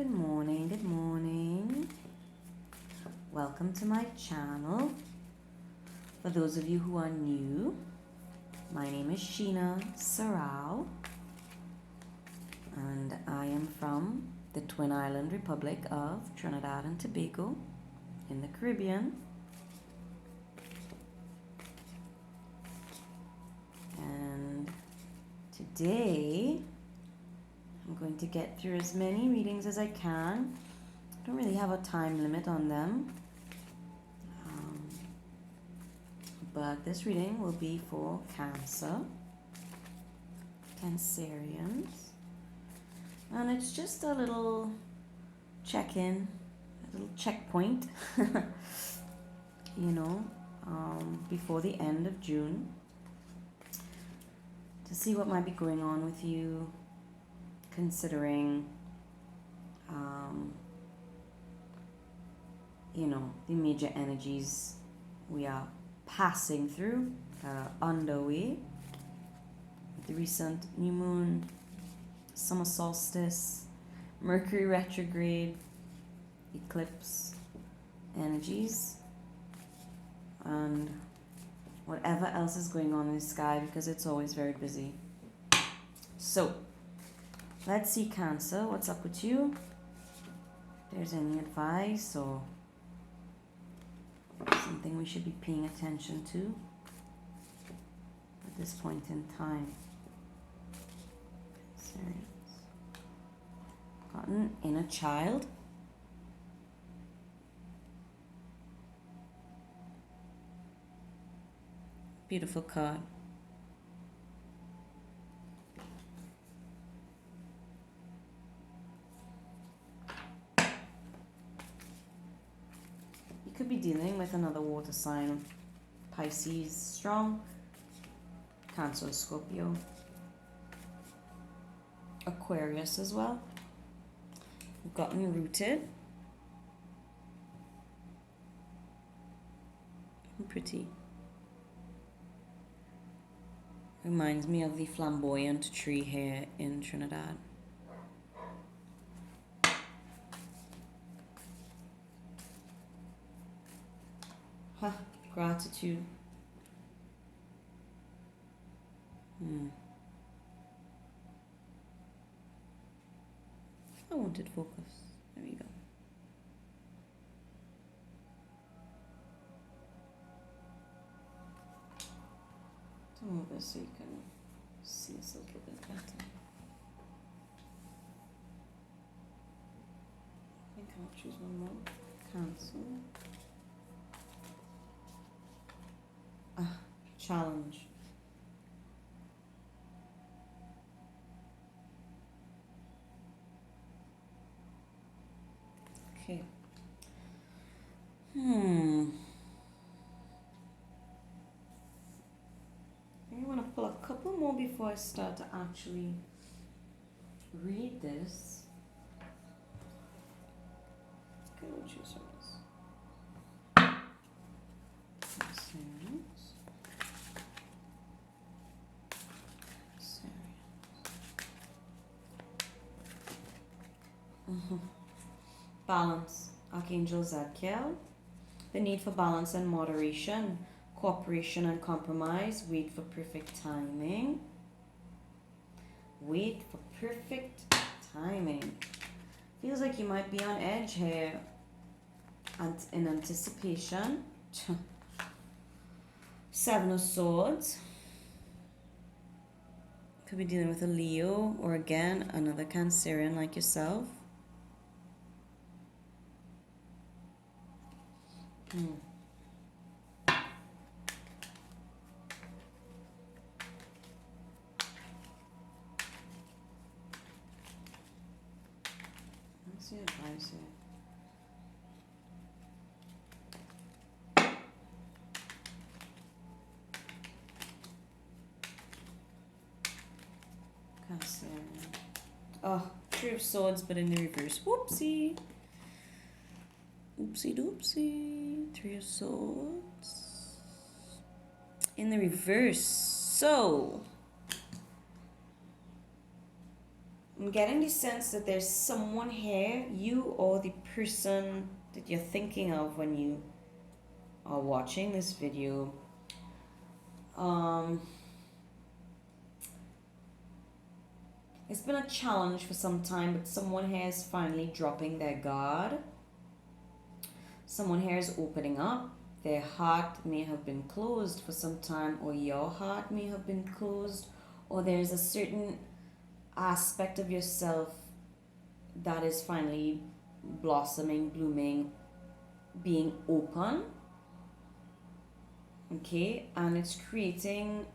Good morning, good morning. Welcome to my channel. For those of you who are new, my name is Sheena Sarau, and I am from the Twin Island Republic of Trinidad and Tobago in the Caribbean. And today I'm going to get through as many readings as I can. I don't really have a time limit on them. But this reading will be for Cancer, Cancerians. And it's just a little check-in, a little checkpoint, before the end of June, to see what might be going on with you, considering, the major energies we are passing through, underway, with the recent new moon, summer solstice, Mercury retrograde, eclipse energies, and whatever else is going on in the sky, because it's always very busy. So, let's see, Cancer, what's up with you? If there's any advice or something we should be paying attention to at this point in time. Got an inner child. Beautiful card. Could be dealing with another water sign, Pisces strong, Cancer, Scorpio, Aquarius as well. We've gotten rooted. Pretty. Reminds me of the flamboyant tree here in Trinidad. Gratitude. I wanted focus. There we go. To move this so you can see this a little bit better. I think I'll choose one more. Cancel. Challenge. Okay. I want to pull a couple more before I start to actually read this. Okay, we'll choose this. Balance, Archangel Zadkiel. The need for balance and moderation, cooperation and compromise. Wait for perfect timing. Wait for perfect timing. Feels like you might be on edge here and in anticipation. Seven of Swords. Could be dealing with a Leo or again another Cancerian like yourself. What's the advice here? Cancerian. Oh, Three of Swords, but in the reverse. Whoopsie. Oopsie doopsie. Three of Swords. In the reverse. So, I'm getting the sense that there's someone here, you or the person that you're thinking of when you are watching this video. Um, it's been a challenge for some time, but someone here is finally dropping their guard. Someone here is opening up. Their heart may have been closed for some time, or your heart may have been closed, or there's a certain aspect of yourself that is finally blossoming, blooming, being open. Okay, and it's creating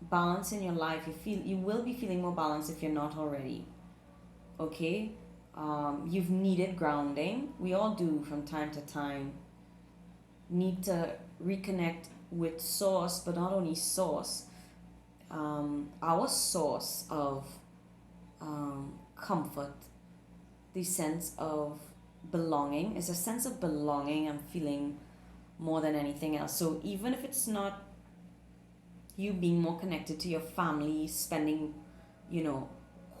balance in your life. You will be feeling more balanced if you're not already. Okay, you've needed grounding. We all do from time to time. Need to reconnect with source, but not only source. Our source of comfort, the sense of belonging, is a sense of belonging and feeling more than anything else. So even if it's not you being more connected to your family, spending,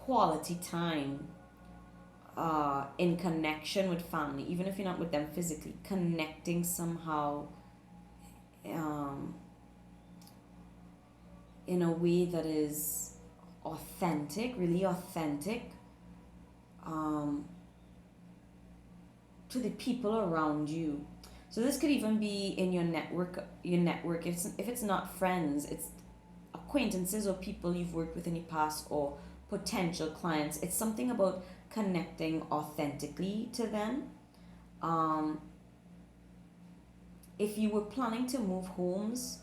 quality time in connection with family, even if you're not with them physically, connecting somehow in a way that is authentic, really authentic, to the people around you. So this could even be in your network. If it's not friends, it's acquaintances or people you've worked with in the past, or potential clients. It's something about connecting authentically to them. If you were planning to move homes,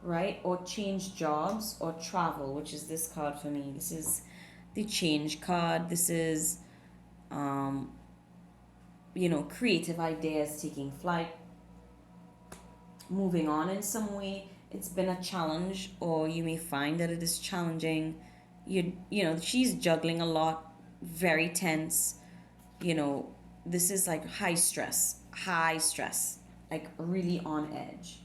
right, or change jobs or travel, which is this card for me. This is the change card. This is creative ideas taking flight, moving on in some way. It's been a challenge, or you may find that it is challenging. She's juggling a lot, very tense. This is like high stress, like really on edge.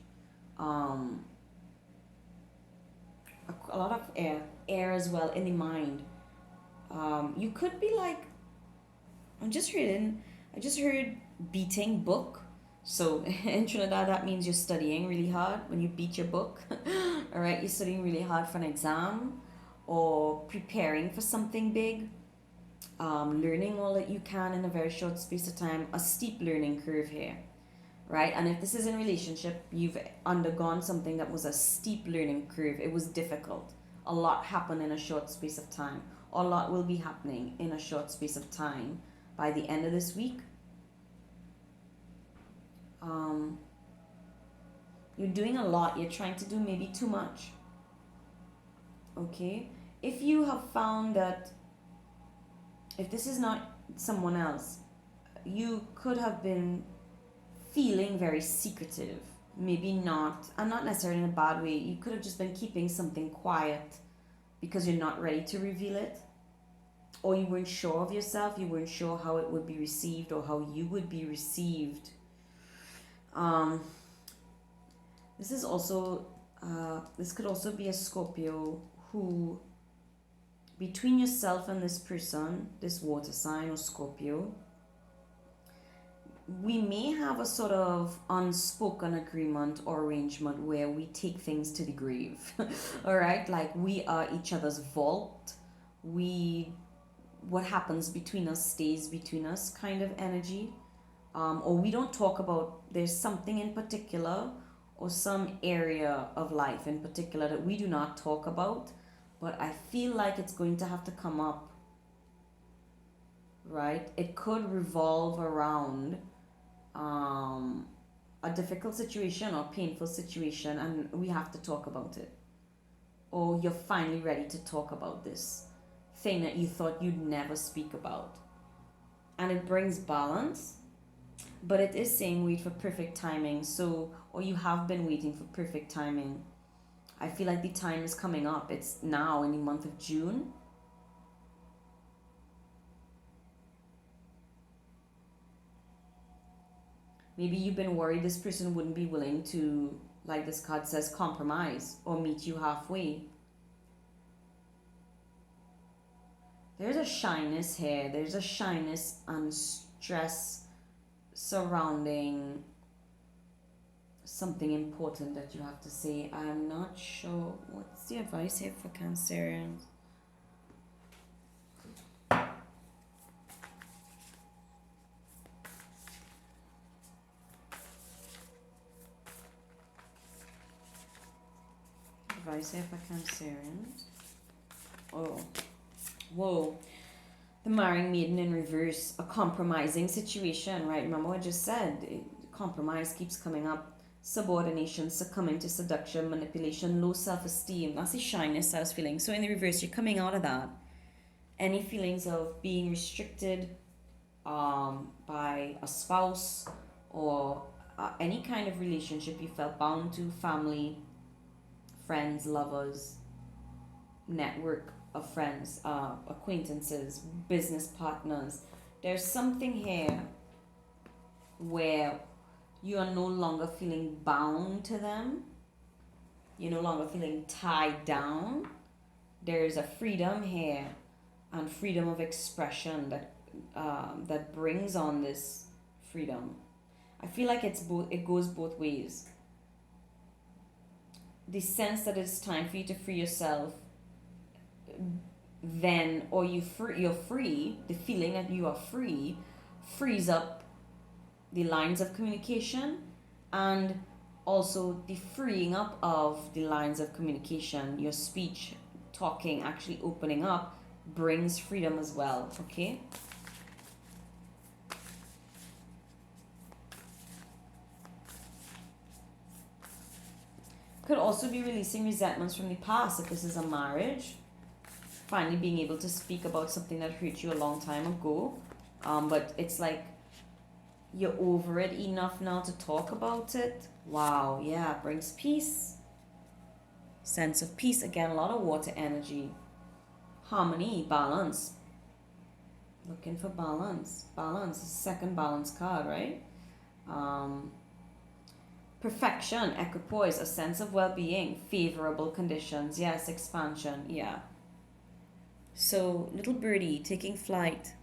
A lot of air as well in the mind. You could be like, I just heard beating book. So in Trinidad, that means you're studying really hard when you beat your book. All right, you're studying really hard for an exam, or preparing for something big. Learning all that you can in a very short space of time. A steep learning curve here, right? And if this is in relationship, you've undergone something that was a steep learning curve. It was difficult. A lot happened in a short space of time. A lot will be happening in a short space of time by the end of this week. You're doing a lot. You're trying to do maybe too much. Okay? If you have found that, if this is not someone else, you could have been feeling very secretive. Maybe not, and not necessarily in a bad way. You could have just been keeping something quiet because you're not ready to reveal it, or you weren't sure of yourself. You weren't sure how it would be received, or how you would be received. This is also this could also be a Scorpio who, between yourself and this person, this water sign or Scorpio, we may have a sort of unspoken agreement or arrangement where we take things to the grave. All right, like we are each other's vault. What happens between us stays between us, kind of energy. Or we don't talk about, there's something in particular, or some area of life in particular that we do not talk about, but I feel like it's going to have to come up, right? It could revolve around a difficult situation or painful situation, and we have to talk about it. Or you're finally ready to talk about this thing that you thought you'd never speak about. And it brings balance, but it is saying wait for perfect timing. So, or you have been waiting for perfect timing. I feel like the time is coming up. It's now in the month of June. Maybe you've been worried this person wouldn't be willing to, like this card says, compromise or meet you halfway. There's a shyness here. There's a shyness and stress surrounding something important that you have to say. I'm not sure. What's the advice here for Cancerians? Advice here for Cancerians. Oh, whoa. The marrying maiden in reverse, a compromising situation, right? Remember what I just said? Compromise keeps coming up. Subordination, succumbing to seduction, manipulation, low self-esteem. That's the shyness I was feeling. So in the reverse, you're coming out of that. Any feelings of being restricted by a spouse or any kind of relationship you felt bound to, family, friends, lovers, network of friends, acquaintances, business partners. There's something here where you are no longer feeling bound to them. You're no longer feeling tied down. There's a freedom here and freedom of expression that brings on this freedom. I feel like it goes both ways. The sense that it's time for you to free yourself, then, or you're free, the feeling that you are free frees up the lines of communication, and also the freeing up of the lines of communication, your speech, talking, actually opening up brings freedom as well, okay? Could also be releasing resentments from the past if this is a marriage. Finally being able to speak about something that hurt you a long time ago. But it's like you're over it enough now to talk about it. Wow, yeah, brings peace. Sense of peace. Again, a lot of water energy. Harmony, balance. Looking for balance. Balance is the second balance card, right? Perfection, equipoise, a sense of well-being, favorable conditions. Yes, expansion, yeah. So, little birdie taking flight.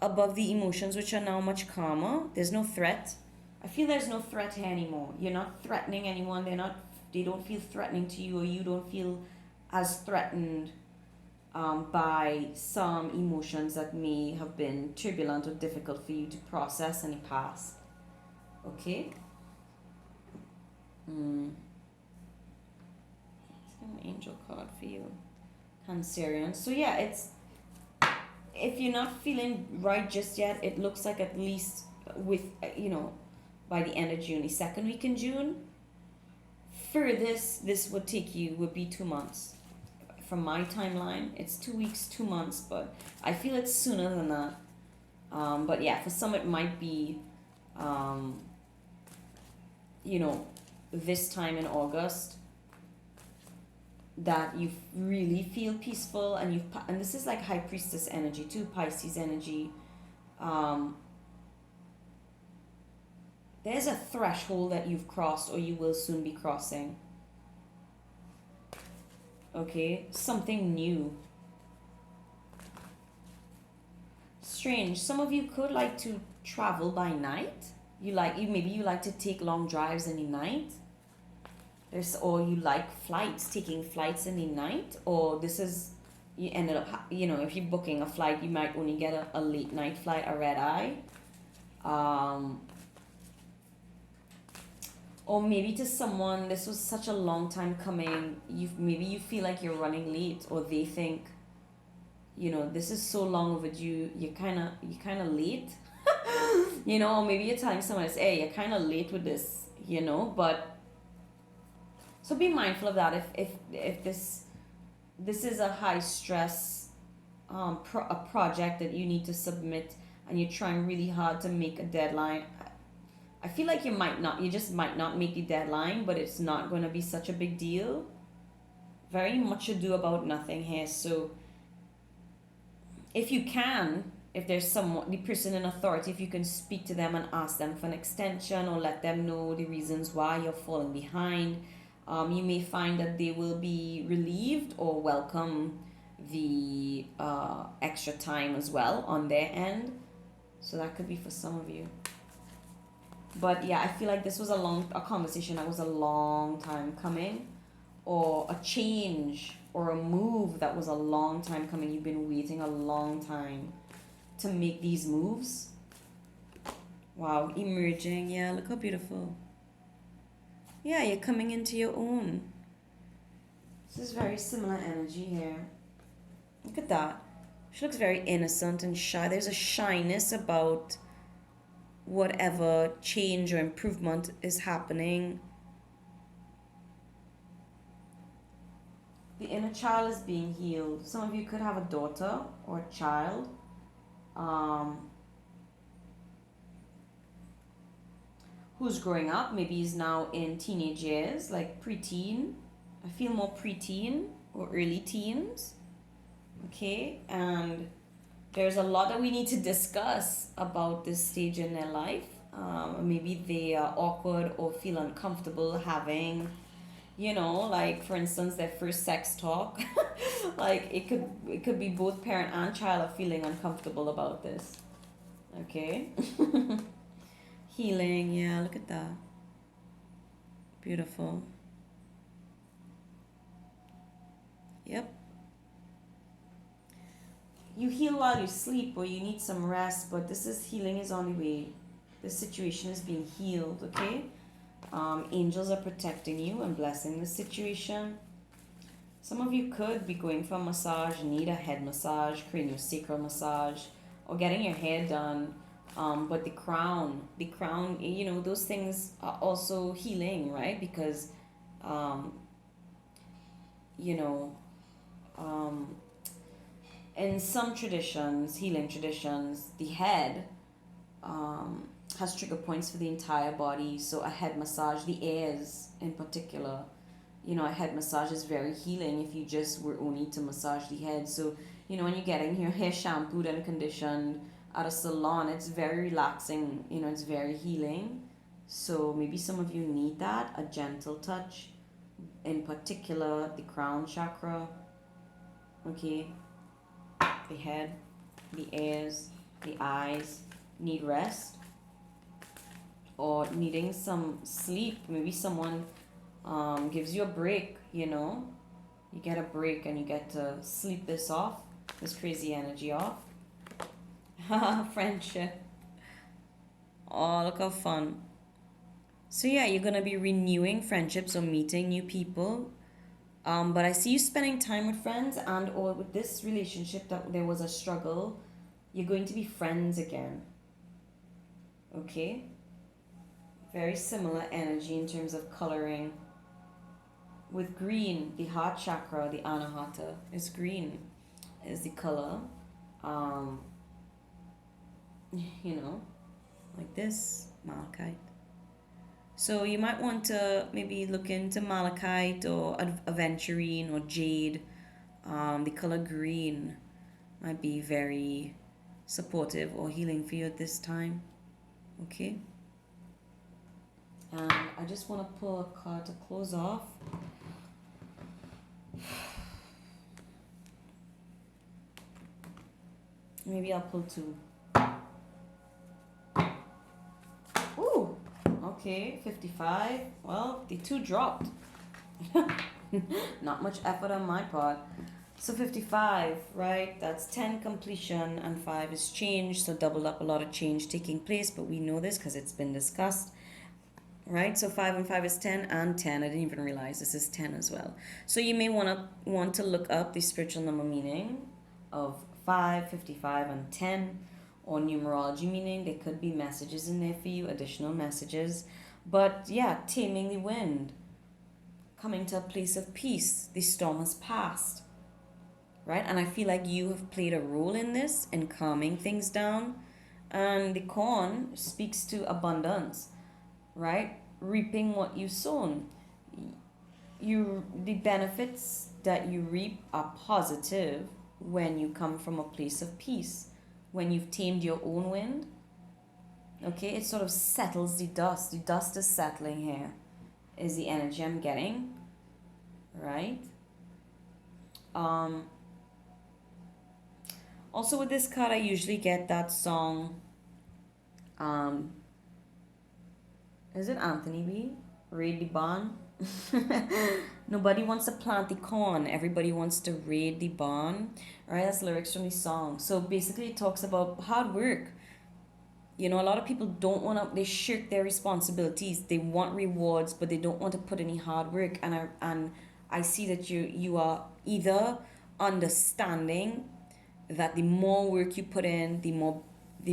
Above the emotions, which are now much calmer. There's no threat. I feel there's no threat here anymore. You're not threatening anyone. They don't feel threatening to you, or you don't feel as threatened by some emotions that may have been turbulent or difficult for you to process in the past. Okay? An angel card for you, Cancerian. So yeah, if you're not feeling right just yet, it looks like at least with by the end of June, the second week in June, furthest this would be 2 months. From my timeline, it's 2 weeks, 2 months, but I feel it's sooner than that. But yeah, for some it might be, this time in August that you really feel peaceful, and this is like High Priestess energy too, Pisces energy. There's a threshold that you've crossed or you will soon be crossing. Okay, something new. Strange. Some of you could like to travel by night. Maybe you like to take long drives in the night. Or you like taking flights in the night, or you ended up, if you're booking a flight, you might only get a late night flight, a red eye. Or maybe to someone, this was such a long time coming, maybe you feel like you're running late, or they think, this is so long overdue, you're kind of late. Or maybe you're telling someone else, hey, you're kind of late with this, but so be mindful of that. If this is a high stress a project that you need to submit, and you're trying really hard to make a deadline, I feel like you just might not make the deadline, but it's not going to be such a big deal. Very much ado about nothing here. So if there's the person in authority, if you can speak to them and ask them for an extension, or let them know the reasons why you're falling behind, you may find that they will be relieved received or welcome the extra time as well on their end. So that could be for some of you. But yeah, I feel like this was a conversation that was a long time coming, or a change or a move that was a long time coming. You've been waiting a long time to make these moves. Wow, emerging. Yeah, look how beautiful. Yeah, you're coming into your own. This is very similar energy here. Look at that. She looks very innocent and shy. There's a shyness about whatever change or improvement is happening. The inner child is being healed. Some of you could have a daughter or a child. Who's growing up, maybe is now in teenage years, like preteen. I feel more preteen or early teens. Okay, and there's a lot that we need to discuss about this stage in their life. Maybe they are awkward or feel uncomfortable having, like for instance, their first sex talk. Like it could be both parent and child are feeling uncomfortable about this. Okay. Healing, yeah, look at that. Beautiful. Yep. You heal while you sleep or you need some rest, but this is healing is on the way. The situation is being healed, okay? Angels are protecting you and blessing the situation. Some of you could be going for a massage, need a head massage, craniosacral massage, or getting your hair done. But the crown, those things are also healing, right? Because, um, you know, um, in some traditions, healing traditions, the head has trigger points for the entire body. So a head massage, the ears in particular, a head massage is very healing if you just were only to massage the head. So, when you're getting your hair shampooed and conditioned at a salon, it's very relaxing, it's very healing. So maybe some of you need that, a gentle touch, in particular the crown chakra, okay, the head, the ears, the eyes need rest or needing some sleep. Maybe someone gives you a break, you get a break and you get to sleep this off, this crazy energy off. Friendship. Oh, look how fun. So yeah, you're gonna be renewing friendships or meeting new people. But I see you spending time with friends, and or with this relationship that there was a struggle, you're going to be friends again. Okay? Very similar energy in terms of coloring. With green, the heart chakra, the anahata, is green, is the color. Um, like this, malachite. So you might want to maybe look into malachite or aventurine or jade. The color green might be very supportive or healing for you at this time. Okay? And I just want to pull a card to close off. Maybe I'll pull two. Ooh, okay, 55. Well, the two dropped. Not much effort on my part. So 55, right? That's 10 completion and 5 is change. So doubled up, a lot of change taking place, but we know this because it's been discussed. Right? So 5 and 5 is 10 and 10. I didn't even realize this is 10 as well. So you may want to look up the spiritual number meaning of 5, 55, and 10, or numerology meaning. There could be messages in there for you, additional messages. But yeah, taming the wind, coming to a place of peace. The storm has passed, right? And I feel like you have played a role in this, in calming things down. And the corn speaks to abundance, right? Reaping what you sown. The benefits that you reap are positive when you come from a place of peace, when you've tamed your own wind. Okay, it sort of settles the dust. The dust is settling here, is the energy I'm getting, right? Um, Also with this card, I usually get that song. Um, is it Anthony B? Raid the barn. Nobody wants to plant the corn. Everybody wants to raid the barn. Right? That's lyrics from the song. So basically, it talks about hard work. You know, a lot of people don't want to. They shirk their responsibilities. They want rewards, but they don't want to put any hard work. And I see that you are either understanding that the more work you put in, the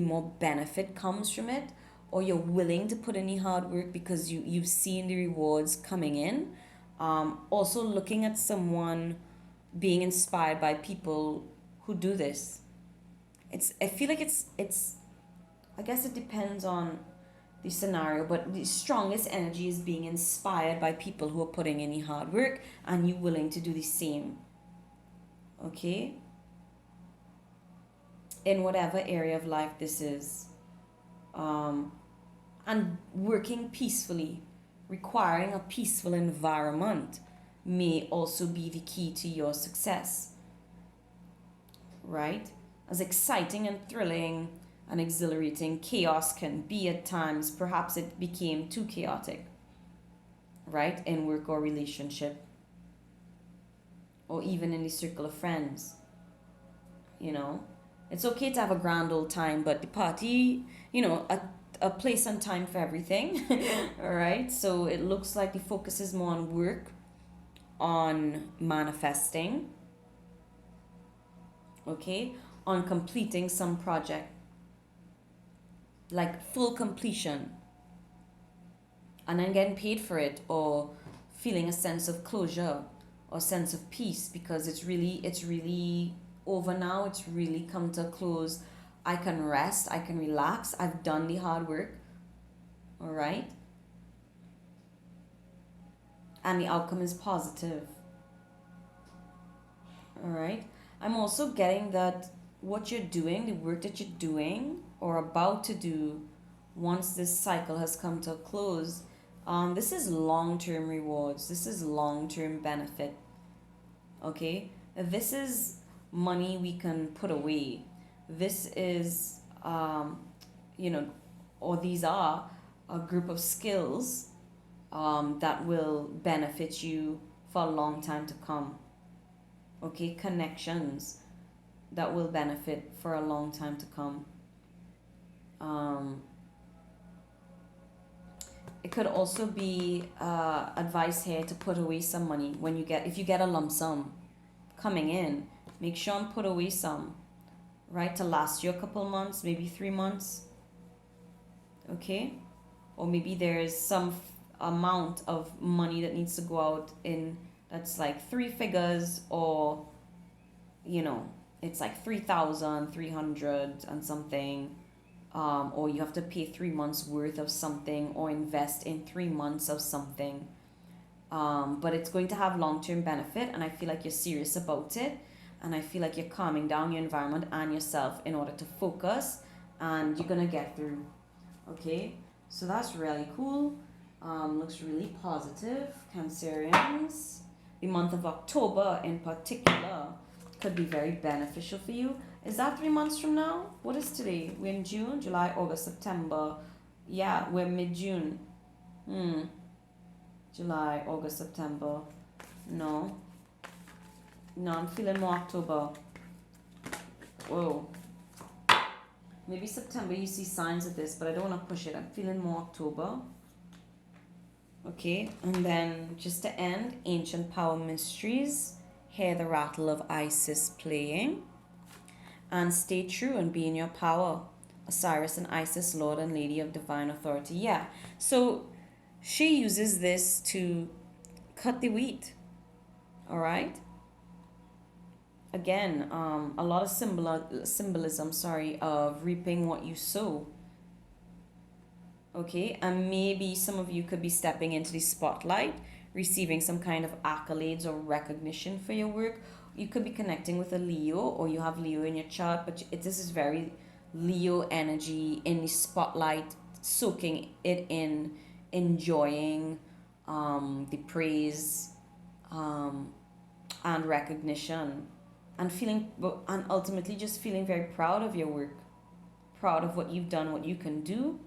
more benefit comes from it, or you're willing to put in the hard work because you've seen the rewards coming in. Also looking at someone being inspired by people who do this. I feel like it's I guess it depends on the scenario, but the strongest energy is being inspired by people who are putting in the hard work and you willing to do the same. Okay? In whatever area of life this is, um, and working peacefully, requiring a peaceful environment may also be the key to your success, right? As exciting and thrilling and exhilarating chaos can be at times, perhaps it became too chaotic, right? In work or relationship, or even in the circle of friends, you know? It's okay to have a grand old time, but the party, a place and time for everything. All right. So it looks like the focus is more on work, on manifesting, okay, on completing some project, like full completion, and then getting paid for it, or feeling a sense of closure or sense of peace because it's really over now. It's really come to a close. I can rest, I can relax, I've done the hard work. All right. And the outcome is positive. All right. I'm also getting that what you're doing, the work that you're doing or about to do once this cycle has come to a close, this is long term rewards. This is long term benefit. Okay. This is money we can put away. This is, you know, or these are a group of skills that will benefit you for a long time to come. Okay, connections that will benefit for a long time to come. Um, it could also be advice here to put away some money if you get a lump sum coming in. Make sure and put away some, right, to last you a couple months, maybe 3 months. Okay, or maybe there's some amount of money that needs to go out in that's like three figures, or it's like 3,300 and something, or you have to pay 3 months worth of something or invest in 3 months of something, but it's going to have long-term benefit, and I feel like you're serious about it, and I feel like you're calming down your environment and yourself in order to focus, and you're gonna get through. Okay, so that's really cool. Looks really positive, Cancerians. The month of October in particular could be very beneficial for you. Is that 3 months from now? What is today? We're in June, July, August, September. Yeah, we're mid-June. July, August, September. No. No, I'm feeling more October. Whoa. Maybe September you see signs of this, but I don't want to push it. I'm feeling more October. Okay, and then just to end, Ancient Power Mysteries. Hear the rattle of Isis playing. And stay true and be in your power. Osiris and Isis, Lord and Lady of Divine Authority. Yeah, so she uses this to cut the wheat. All right? Again, a lot of symbolism, of reaping what you sow. Okay, and maybe some of you could be stepping into the spotlight, receiving some kind of accolades or recognition for your work. You could be connecting with a Leo, or you have Leo in your chart, but this is very Leo energy in the spotlight, soaking it in, enjoying the praise, and recognition, and and ultimately just feeling very proud of your work, proud of what you've done, what you can do.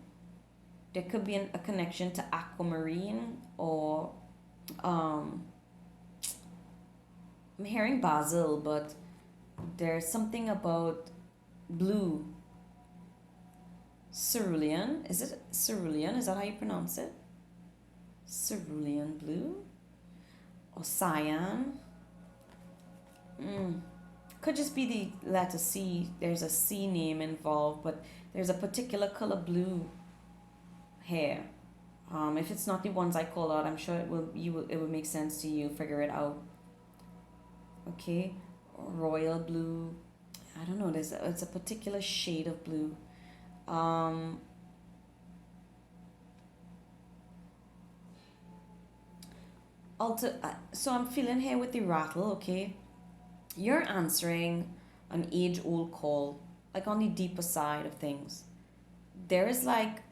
There could be a connection to aquamarine, or um, I'm hearing basil, but there's something about blue. Cerulean. Is it cerulean? Is that how you pronounce it? Cerulean blue? Or cyan? Could just be the letter C. There's a C name involved, but there's a particular color blue here. If it's not the ones I call out, I'm sure it will make sense to you. Figure it out. Okay, royal blue. I don't know. It's a particular shade of blue. Um, so I'm feeling here with the rattle. Okay, you're answering an age-old call, like on the deeper side of things. There is like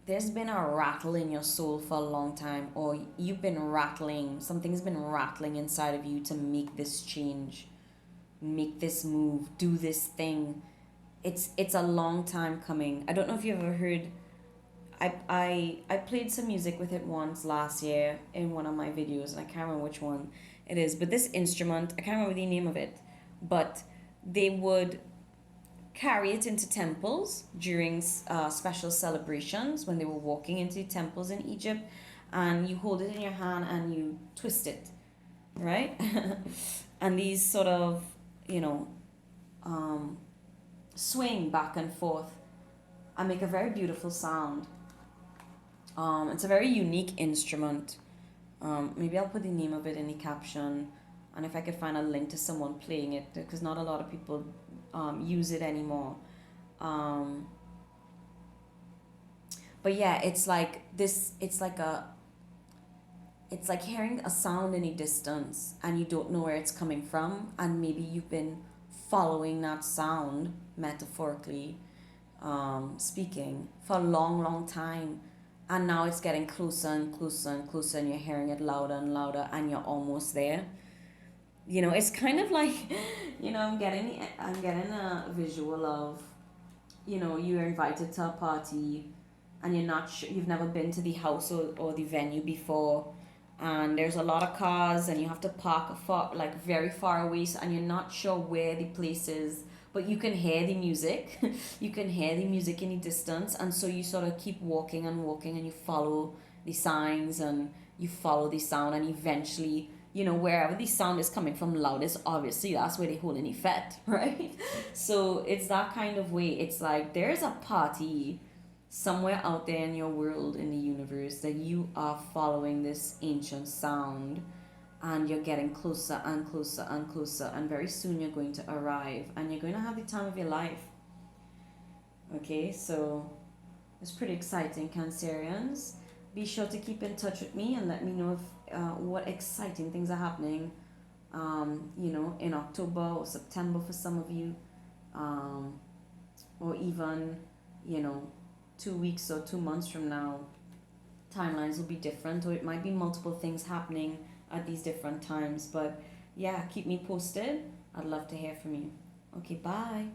there's been a rattle in your soul for a long time, or you've been rattling, something's been rattling inside of you to make this change, make this move, do this thing. It's a long time coming. I don't know if you've ever heard. I played some music with it once last year in one of my videos, and I can't remember which one it is, but this instrument, I can't remember the name of it, but they would carry it into temples during special celebrations when they were walking into temples in Egypt, and you hold it in your hand and you twist it, right? And these sort of, you know, swing back and forth and make a very beautiful sound. It's a very unique instrument. Maybe I'll put the name of it in the caption, and if I could find a link to someone playing it, because not a lot of people use it anymore. But yeah, it's like this. It's like hearing a sound in a distance, and you don't know where it's coming from, and maybe you've been following that sound, metaphorically speaking, for a long, long time, and now it's getting closer and closer and closer, and you're hearing it louder and louder, and you're almost there. It's kind of like, I'm getting a visual of, you're invited to a party, and you're not sure, you've never been to the house or the venue before, and there's a lot of cars, and you have to park like very far away, and you're not sure where the place is, but you can hear the music. You can hear the music in the distance, and so you sort of keep walking and walking, and you follow the signs, and you follow the sound, and eventually, wherever the sound is coming from loudest, obviously that's where they hold an effect, right? So it's that kind of way. It's like there's a party somewhere out there in your world, in the universe, that you are following this ancient sound, and you're getting closer and closer and closer, and very soon you're going to arrive, and you're going to have the time of your life. Okay, so it's pretty exciting, Cancerians. Be sure to keep in touch with me and let me know if what exciting things are happening, in October or September for some of you, or even, 2 weeks or 2 months from now. Timelines will be different, or it might be multiple things happening at these different times. But yeah, keep me posted. I'd love to hear from you. Okay, bye.